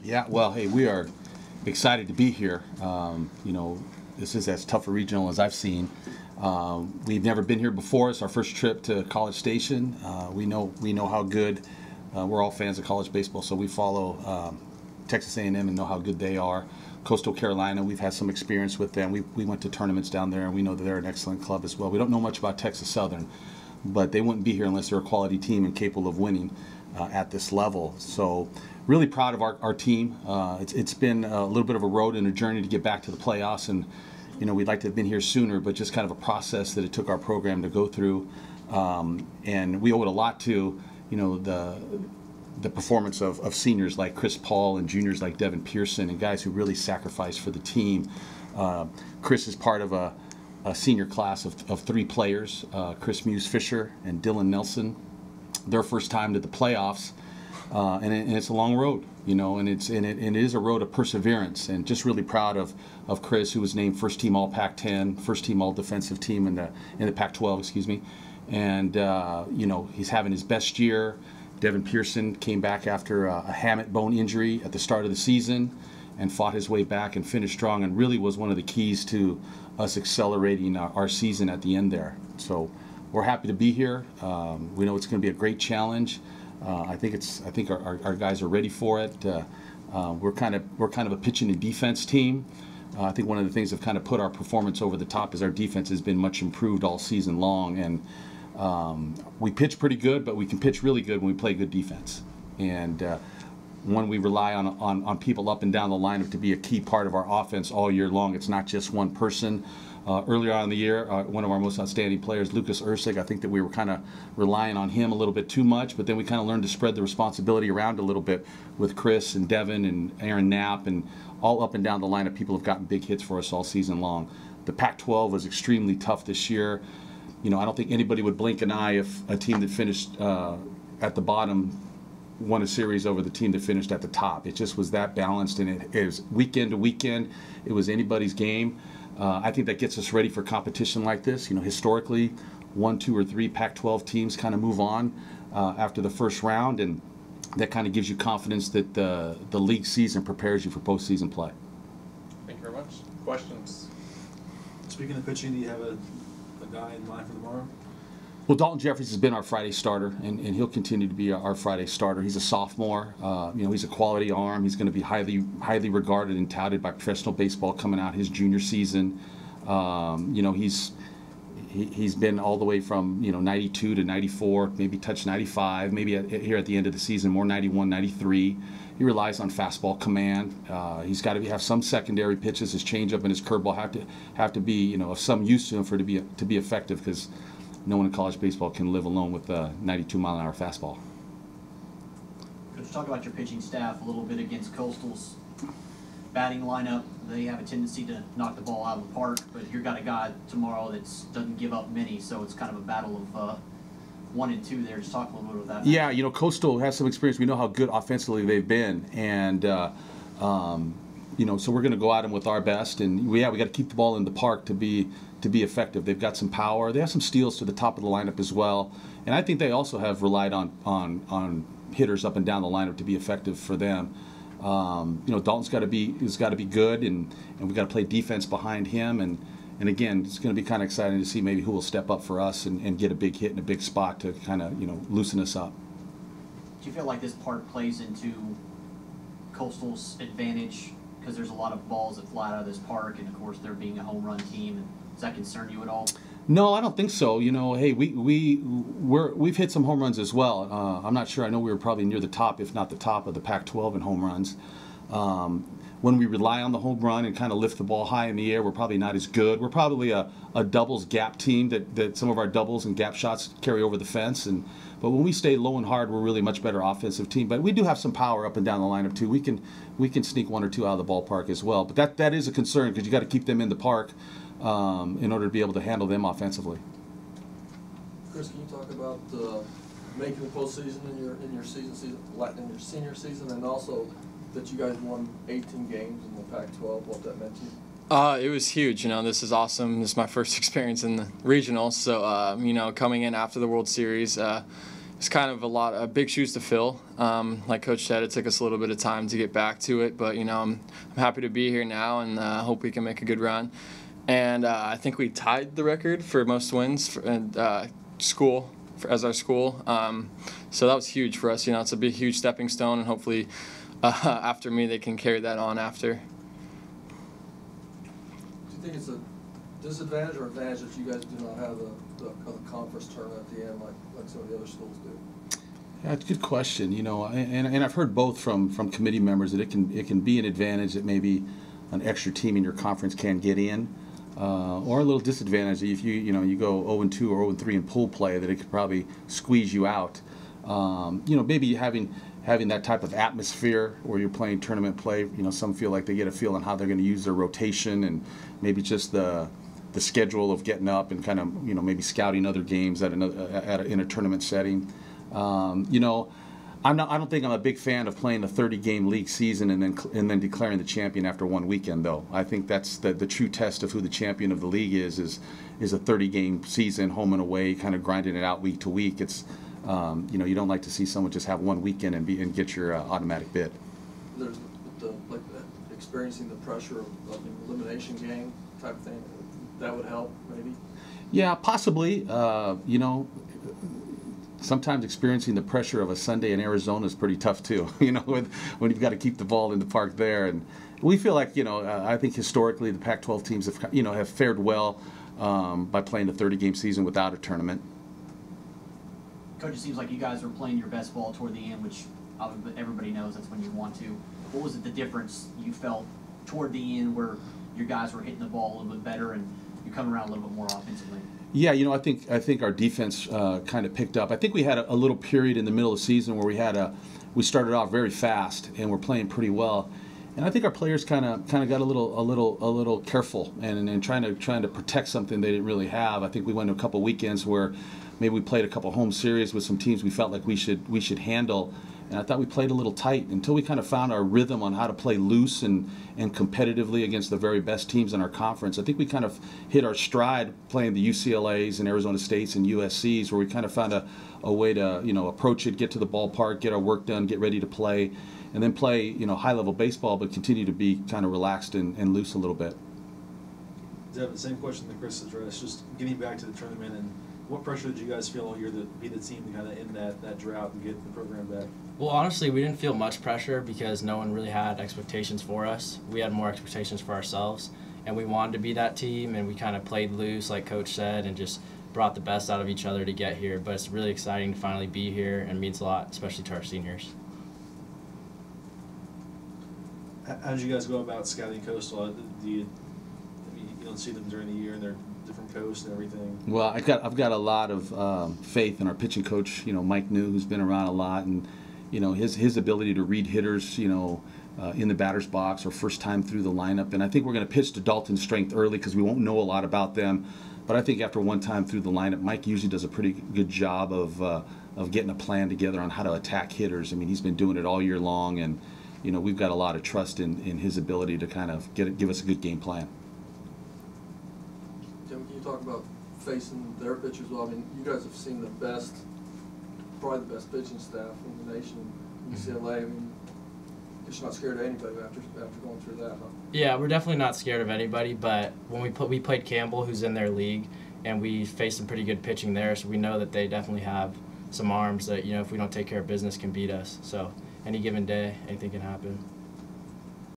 Yeah, well, hey, we are excited to be here. This is as tough a regional as I've seen. We've never been here before. It's our first trip to College Station. We know how good. We're all fans of college baseball, so we follow Texas A&M and know how good they are. Coastal Carolina, we've had some experience with them. We went to tournaments down there, and we know that they're an excellent club as well. We don't know much about Texas Southern, but they wouldn't be here unless they're a quality team and capable of winning at this level. So really proud of our team. It's been a little bit of a road and a journey to get back to the playoffs, and we'd like to have been here sooner, but just kind of a process that it took our program to go through. And we owe it a lot to the performance of seniors like Chris Paul and juniors like Devin Pearson and guys who really sacrificed for the team. Chris is part of a senior class of 3 players, Chris Muse-Fisher and Dylan Nelson. Their first time to the playoffs, and it's a long road, and it is a road of perseverance. And just really proud of Chris, who was named first team All Pac-10, first team All Defensive Team in the Pac-12, excuse me. And he's having his best year. Devin Pearson came back after a hamate bone injury at the start of the season and fought his way back and finished strong, and really was one of the keys to us accelerating our season at the end there. So we're happy to be here. We know it's going to be a great challenge. I think our guys are ready for it. We're kind of a pitching and defense team. I think one of the things that kind of put our performance over the top is our defense has been much improved all season long, and we pitch pretty good, but we can pitch really good when we play good defense. And when we rely on people up and down the lineup to be a key part of our offense all year long, it's not just one person. Earlier on in the year, one of our most outstanding players, Lucas Ursig, I think that we were kind of relying on him a little bit too much, but then we kind of learned to spread the responsibility around a little bit with Chris and Devin and Aaron Knapp, and all up and down the lineup. People have gotten big hits for us all season long. The Pac-12 was extremely tough this year. I don't think anybody would blink an eye if a team that finished at the bottom won a series over the team that finished at the top. It just was that balanced, and it was weekend to weekend. It was anybody's game. I think that gets us ready for competition like this. Historically, 1, 2, or 3 Pac-12 teams kind of move on after the first round, and that kind of gives you confidence that the league season prepares you for postseason play. Thank you very much. Questions? Speaking of pitching, do you have a guy in mind for tomorrow? Well, Dalton Jeffries has been our Friday starter, and he'll continue to be our Friday starter. He's a sophomore. He's a quality arm. He's going to be highly regarded and touted by professional baseball coming out his junior season. He's been all the way from 92 to 94, maybe touched 95, maybe here at the end of the season more 91, 93. He relies on fastball command. He's got to have some secondary pitches. His changeup and his curveball have to be of some use to him for it to be effective, because no one in college baseball can live alone with a 92-mile-an-hour fastball. Coach, talk about your pitching staff a little bit against Coastal's batting lineup. They have a tendency to knock the ball out of the park, but you've got a guy tomorrow that doesn't give up many, so it's kind of a battle of 1 and 2 there. Just talk a little bit about that. Yeah, Coastal has some experience. We know how good offensively they've been, and so we're going to go at them with our best, and we got to keep the ball in the park to be effective. They've got some power. They have some steals to the top of the lineup as well, and I think they also have relied on hitters up and down the lineup to be effective for them. Dalton's got to be good, and we got to play defense behind him, and again, it's going to be kind of exciting to see maybe who will step up for us and get a big hit in a big spot to kind of loosen us up. Do you feel like this park plays into Coastal's advantage, because there's a lot of balls that fly out of this park, and of course they're being a home run team? Does that concern you at all? No, I don't think so. Hey, we've hit some home runs as well. I'm not sure. I know we were probably near the top, if not the top, of the Pac-12 in home runs. When we rely on the home run and kind of lift the ball high in the air, we're probably not as good. We're probably a doubles gap team that some of our doubles and gap shots carry over the fence. But when we stay low and hard, we're really a much better offensive team. But we do have some power up and down the lineup too. We can sneak 1 or 2 out of the ballpark as well. But that is a concern, because you got to keep them in the park in order to be able to handle them offensively. Chris, can you talk about making the postseason in your senior season, and also that you guys won 18 games in the Pac-12, what that meant to you? It was huge. This is awesome. This is my first experience in the regional, so coming in after the World Series, it's kind of big shoes to fill. Like Coach said, it took us a little bit of time to get back to it, but I'm happy to be here now, and hope we can make a good run. And I think we tied the record for most wins as our school. So that was huge for us. It's a big, huge stepping stone, and hopefully after me they can carry that on after. Do you think it's a disadvantage or advantage that you guys do not have the conference tournament at the end like some of the other schools do? Yeah, it's a good question. And I've heard both from committee members that it can be an advantage that maybe an extra team in your conference can get in, or a little disadvantage if you go 0-2 or 0-3 in pool play, that it could probably squeeze you out. Maybe having that type of atmosphere where you're playing tournament play. Some feel like they get a feel on how they're going to use their rotation, and maybe just the schedule of getting up and kind of maybe scouting other games in a tournament setting. I don't think I'm a big fan of playing a 30-game league season and then declaring the champion after one weekend, though. I think that's the true test of who the champion of the league is a 30-game season, home and away, kind of grinding it out week to week. It's you don't like to see someone just have one weekend and get your automatic bid. There's experiencing the pressure of an elimination game type thing. That would help, maybe? Yeah, possibly. Sometimes experiencing the pressure of a Sunday in Arizona is pretty tough, too, when you've got to keep the ball in the park there. And we feel like, I think historically the Pac-12 teams have fared well by playing a 30-game season without a tournament. Coach, it seems like you guys are playing your best ball toward the end, which everybody knows that's when you want to. What was the difference you felt toward the end where your guys were hitting the ball a little bit better and you come around a little bit more offensively? Yeah, I think our defense kind of picked up. I think we had a little period in the middle of the season where we started off very fast and we're playing pretty well, and I think our players kind of got a little careful and trying to protect something they didn't really have. I think we went to a couple weekends where maybe we played a couple home series with some teams we felt like we should handle. And I thought we played a little tight until we kind of found our rhythm on how to play loose and competitively against the very best teams in our conference. I think we kind of hit our stride playing the UCLAs and Arizona States and USCs, where we kind of found a way to approach it, get to the ballpark, get our work done, get ready to play, and then play high-level baseball, but continue to be kind of relaxed and loose a little bit. Devin, the same question that Chris addressed, just getting back to the tournament, and what pressure did you guys feel all year to be the team to kind of end that drought and get the program back? Well, honestly, we didn't feel much pressure because no one really had expectations for us. We had more expectations for ourselves, and we wanted to be that team, and we kind of played loose, like Coach said, and just brought the best out of each other to get here. But it's really exciting to finally be here, and means a lot, especially to our seniors. How did you guys go about scouting Coastal? You don't see them during the year, and they're different coasts and everything. Well, I've got a lot of faith in our pitching coach, Mike New, who's been around a lot, and his ability to read hitters, in the batter's box or first time through the lineup. And I think we're going to pitch to Dalton's strength early because we won't know a lot about them. But I think after one time through the lineup, Mike usually does a pretty good job of getting a plan together on how to attack hitters. I mean, he's been doing it all year long, and we've got a lot of trust in his ability to kind of give us a good game plan. Tim, can you talk about facing their pitchers? Well, I mean, you guys have seen probably the best pitching staff in the nation, UCLA. I mean, I guess you're not scared of anybody after going through that, huh? Yeah, we're definitely not scared of anybody, but when we played Campbell, who's in their league, and we faced some pretty good pitching there, so we know that they definitely have some arms that, if we don't take care of business, can beat us. So any given day, anything can happen.